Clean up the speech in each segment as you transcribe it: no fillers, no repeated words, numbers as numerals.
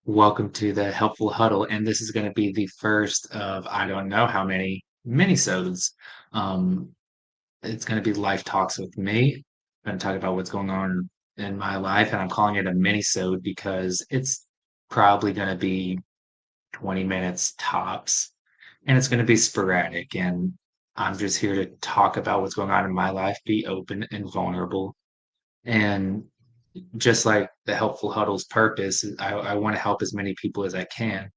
Welcome to the Helpful Huddle, and this is going to be the first of I don't know how many mini-sodes. Um, it's going to be life talks with me. I'm going to talk about what's going on in my life, and I'm calling it a mini-sode because it's probably going to be 20 minutes tops, and it's going to be sporadic. And I'm just here to talk about what's going on in my life, be open and vulnerable, and just like the Helpful Huddle's purpose, I want to help as many people as I can.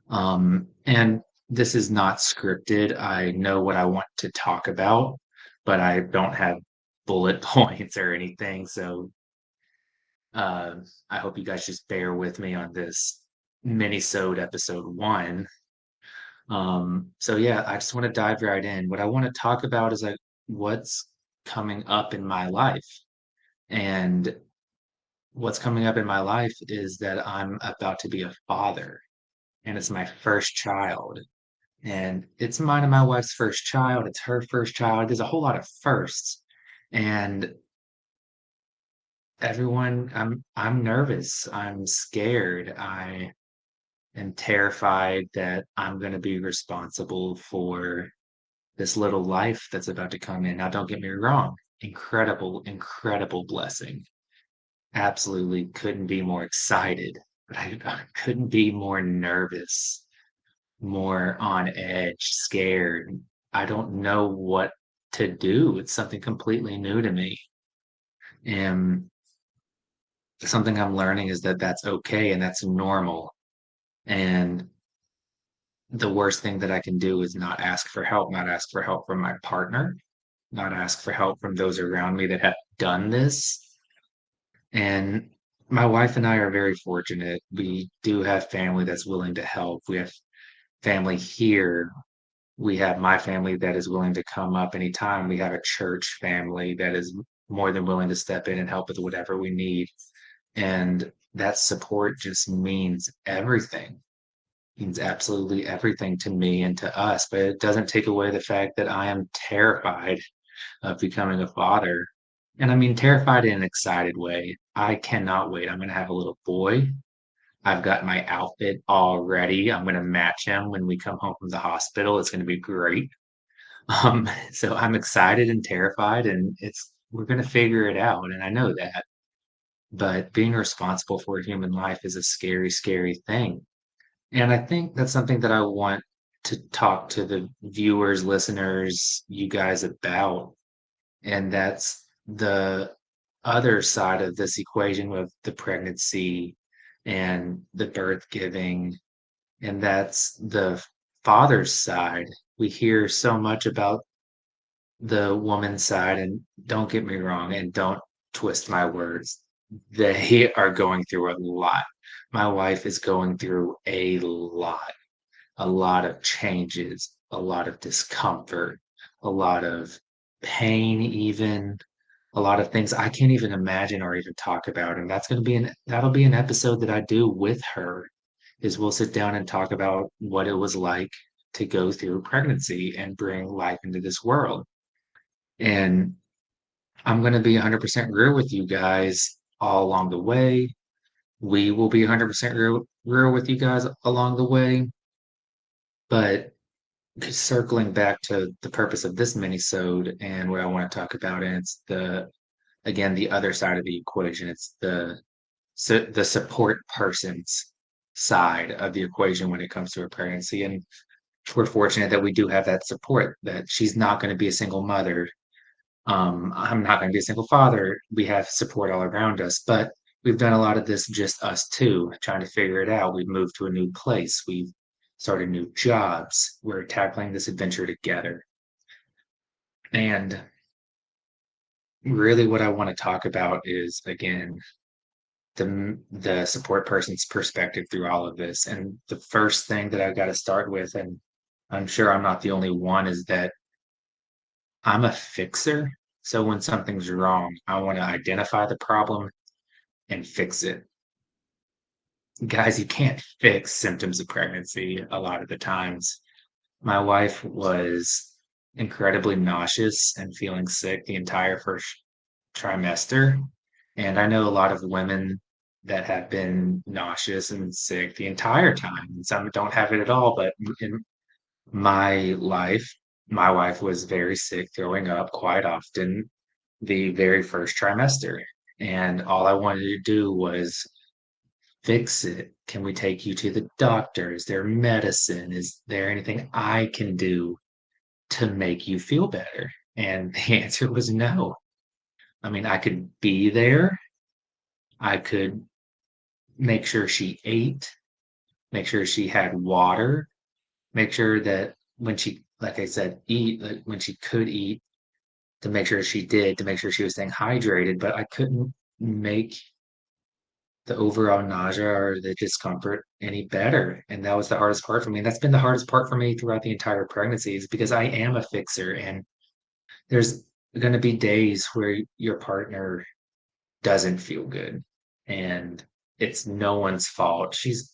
And this is not scripted. I know what I want to talk about, but I don't have bullet points or anything. So uh, I hope you guys just bear with me on this mini-sode episode one. So yeah, I just want to dive right in. What I want to talk about is like what's coming up in my life. And what's coming up in my life is that I'm about to be a father, and it's my first child. And it's mine and my wife's first child. It's her first child. There's a whole lot of firsts. And I'm nervous. I'm scared. I am terrified that I'm going to be responsible for this little life that's about to come in. Now, don't get me wrong. Incredible, incredible blessing. Absolutely couldn't be more excited, but I couldn't be more nervous, more on edge, scared. I don't know what to do. It's something completely new to me. And something I'm learning is that that's okay and that's normal. And the worst thing that I can do is not ask for help, not ask for help from my partner, not ask for help from those around me that have done this. And my wife and I are very fortunate. We do have family that's willing to help. We have family here. We have my family that is willing to come up anytime. We have a church family that is more than willing to step in and help with whatever we need. And that support just means everything, means absolutely everything to me and to us. But it doesn't take away the fact that I am terrified of becoming a father. And I mean, terrified in an excited way. I cannot wait. I'm going to have a little boy. I've got my outfit all ready. I'm going to match him when we come home from the hospital. It's going to be great. So I'm excited and terrified, and we're going to figure it out. And I know that. But being responsible for a human life is a scary, scary thing. And I think that's something that I want to talk to the viewers, listeners, you guys about. And that's the other side of this equation with the pregnancy and the birth giving. And that's the father's side. We hear so much about the woman's side, and don't get me wrong, and don't twist my words. They are going through a lot. My wife is going through a lot of changes, a lot of discomfort, a lot of pain, even a lot of things I can't even imagine or even talk about. And that'll be an episode that I do with her is we'll sit down and talk about what it was like to go through pregnancy and bring life into this world. And I'm going to be 100% real with you guys all along the way. We will be 100% real with you guys along the way. But circling back to the purpose of this mini-sode and what I want to talk about, and it's again, the other side of the equation. It's the support person's side of the equation when it comes to a pregnancy. And we're fortunate that we do have that support, that she's not going to be a single mother. I'm not going to be a single father. We have support all around us, but we've done a lot of this just us two, trying to figure it out. We've moved to a new place. We've started new jobs. We're tackling this adventure together. And really, what I want to talk about is, again, the support person's perspective through all of this. And the first thing that I've got to start with, and I'm sure I'm not the only one, is that I'm a fixer. So when something's wrong, I want to identify the problem and fix it. Guys, you can't fix symptoms of pregnancy a lot of the times. My wife was incredibly nauseous and feeling sick the entire first trimester. And I know a lot of women that have been nauseous and sick the entire time, and some don't have it at all. But in my life, my wife was very sick throwing up quite often the very first trimester. And all I wanted to do was fix it. Can we take you to the doctor? Is there medicine? Is there anything I can do to make you feel better? And the answer was no. I mean, I could be there. I could make sure she ate, make sure she had water, make sure that when she, like I said, eat, like when she could eat, to make sure she did, to make sure she was staying hydrated, but I couldn't make the overall nausea or the discomfort any better. And that was the hardest part for me. And that's been the hardest part for me throughout the entire pregnancy is because I am a fixer and there's going to be days where your partner doesn't feel good and it's no one's fault. She's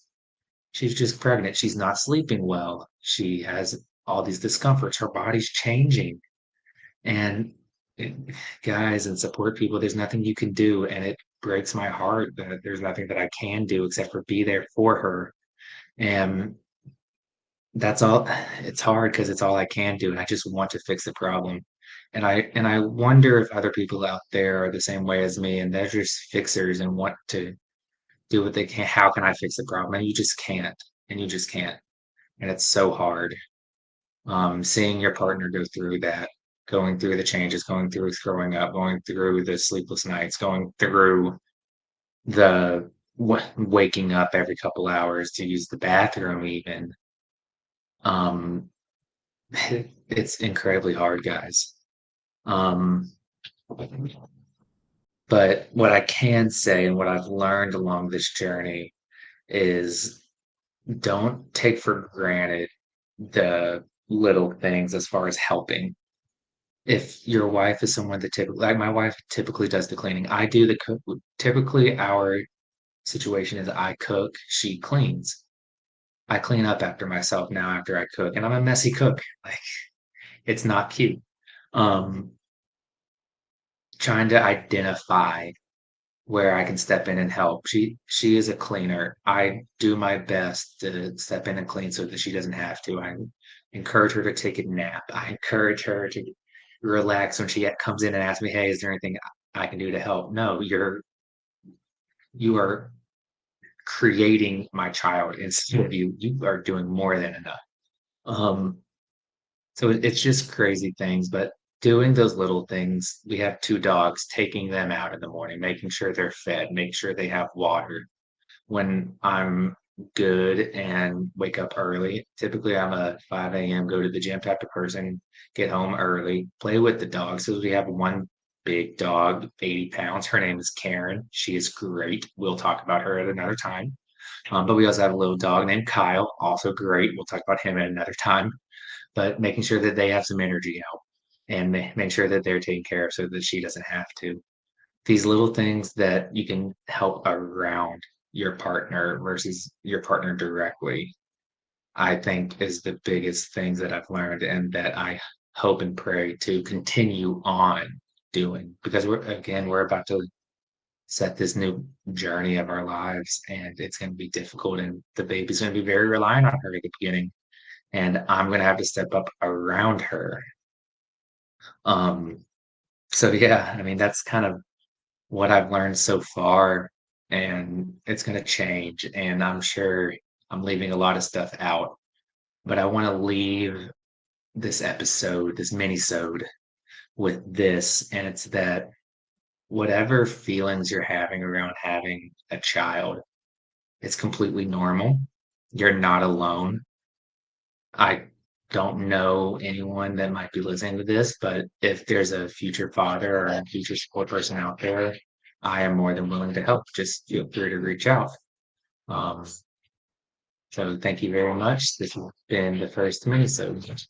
just pregnant. She's not sleeping well. She has all these discomforts. Her body's changing. And it, guys and support people, there's nothing you can do. And it breaks my heart that there's nothing that I can do except for be there for her. And that's all. It's hard because it's all I can do. And I just want to fix the problem. And I wonder if other people out there are the same way as me and they're just fixers and want to do what they can. How can I fix the problem? And you just can't. And you just can't. And it's so hard. Seeing your partner go through that, going through the changes, going through throwing up, going through the sleepless nights, going through the waking up every couple hours to use the bathroom, even. Um, it's incredibly hard, guys. Um, but what I can say and what I've learned along this journey is don't take for granted the little things as far as helping. If your wife is someone that typically, like my wife typically does the cleaning, I do the cook. Typically, our situation is I cook, she cleans. I clean up after myself now after I cook, and I'm a messy cook. Like it's not cute. Um, Trying to identify where I can step in and help. She is a cleaner. I do my best to step in and clean so that she doesn't have to. I encourage her to take a nap. I encourage her to relax when she comes in and asks me, "Hey, is there anything I can do to help?" No, you are creating my child instead of you. You are doing more than enough. Um, so it's just crazy things, but doing those little things. We have two dogs, taking them out in the morning, making sure they're fed, make sure they have water when I'm good and wake up early. Typically, I'm a 5 a.m. go to the gym type of person, get home early, play with the dogs. So we have one big dog, 80 pounds. Her name is Karen. She is great. We'll talk about her at another time. But we also have a little dog named Kyle, also great. We'll talk about him at another time. But making sure that they have some energy out and make sure that they're taken care of so that she doesn't have to these little things that you can help around your partner versus your partner directly, I think is the biggest things that I've learned and that I hope and pray to continue on doing because we're about to set this new journey of our lives and it's going to be difficult and the baby's going to be very reliant on her at the beginning and I'm going to have to step up around her. Um, so yeah, I mean that's kind of what I've learned so far, and it's going to change. And I'm sure I'm leaving a lot of stuff out, but I want to leave this episode, this mini-sode, with this, and it's that whatever feelings you're having around having a child, it's completely normal. You're not alone. I don't know anyone that might be listening to this, but if there's a future father or a future support person out there, I am more than willing to help. Just feel free to reach out. Um, so thank you very much. This has been the first mini-sode.